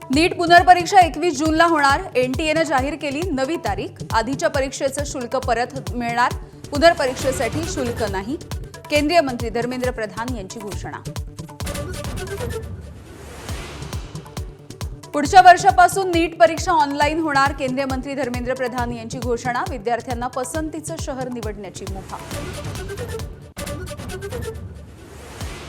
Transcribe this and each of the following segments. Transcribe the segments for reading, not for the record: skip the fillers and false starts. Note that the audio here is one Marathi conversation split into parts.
नीट पुनर्परीक्षा 21 जूनला होणार। एनटीएने जाहीर केली नवी तारीख। आधीच्या परीक्षेचं शुल्क परत मिळणार, पुनर्परीक्षेसाठी शुल्क नाही। केंद्रीय मंत्री धर्मेंद्र प्रधान यांची घोषणा। पुढच्या वर्षापासून नीट परीक्षा ऑनलाईन होणार। केंद्रीय मंत्री धर्मेंद्र प्रधान यांची घोषणा। विद्यार्थ्यांना पसंतीचं शहर निवडण्याची मुभा।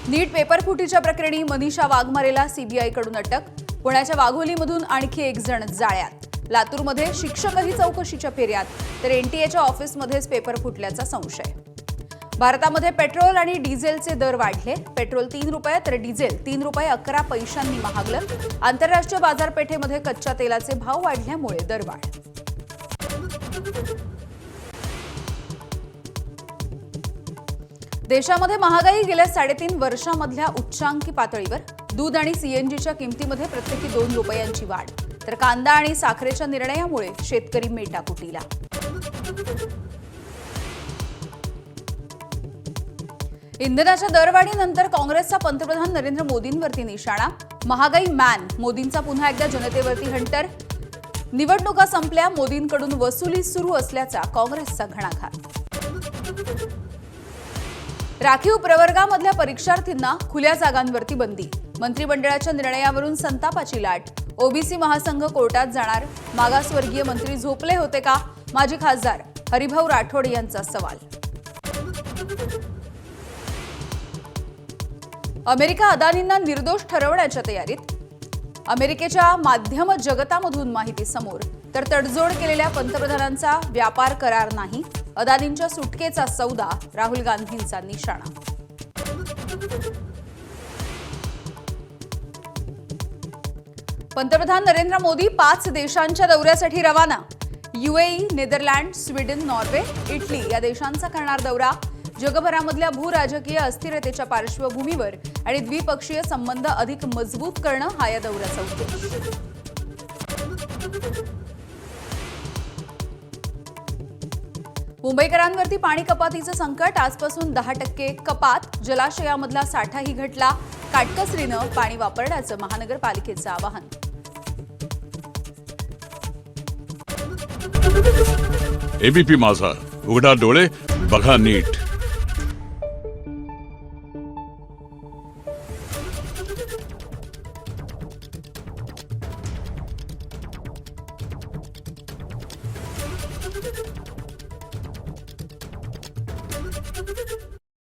नीट पेपर फुटीच्या प्रकरणी मनीषा वाघमारेला सीबीआयकडून अटक। पुण्याच्या वाघोलीमधून आणखी एक जण जाळ्यात। लातूरमध्ये शिक्षकही चौकशीच्या फेऱ्यात, तर एनटीएच्या ऑफिसमध्येच पेपर फुटल्याचा संशय। भारतामध्ये पेट्रोल आणि डिझेलचे दर वाढले। पेट्रोल 3 रुपये तर डिझेल 3 रुपये 11 पैशांनी महागलं। आंतरराष्ट्रीय बाजारपेठेमध्ये कच्च्या तेलाचे भाव वाढल्यामुळे दरवाढ। देशामध्ये महागाई गेल्या 3.5 वर्षांमधल्या उच्चांकी पातळीवर। दूध आणि सीएनजीच्या किमतीमध्ये प्रत्येकी 2 रुपयांची वाढ, तर कांदा आणि साखरेच्या निर्णयामुळे शेतकरी मेटाकुटीला। इंधनाच्या दरवाढीनंतर काँग्रेसचा पंतप्रधान नरेंद्र मोदींवरती निशाणा। महागाई मॅन मोदींचा पुन्हा एकदा जनतेवरती हंटर। निवडणुका संपल्या, मोदींकडून वसुली सुरू असल्याचा काँग्रेसचा घणाघात। राखीव प्रवर्गामधल्या परीक्षार्थींना खुल्या जागांवरती बंदी। मंत्रिमंडळाच्या निर्णयावरून संतापाची लाट। ओबीसी महासंघ कोर्टात जाणार। मागासवर्गीय मंत्री झोपले होते का? माजी खासदार हरिभाऊ राठोड यांचा सवाल। अमेरिका अदानींना निर्दोष ठरवण्याच्या तयारीत। अमेरिकेच्या माध्यम जगतामधून माहिती समोर, तर तडजोड केलेल्या पंतप्रधानांचा व्यापार करार नाही। अदानींच्या सुटकेचा सौदा, राहुल गांधींचा निशाणा। पंतप्रधान नरेंद्र मोदी 5 देशांच्या दौऱ्यासाठी रवाना। UAE, Netherland, Sweden, Norway, Italy या देशांचा करणार दौरा। जगभरामधल्या भूराजकीय अस्थिरतेच्या पार्श्वभूमीवर आणि द्विपक्षीय संबंध अधिक मजबूत करणं हा या दौऱ्याचा उद्देश। मुंबईकरांवरती पाणी कपातीचं संकट। आजपासून 10% कपात। जलाशयामधला साठाही घटला। काटकसरीनं पाणी वापरण्याचं महानगरपालिकेचं आवाहन। एबीपी माझा, उघडा डोळे बघा नीट।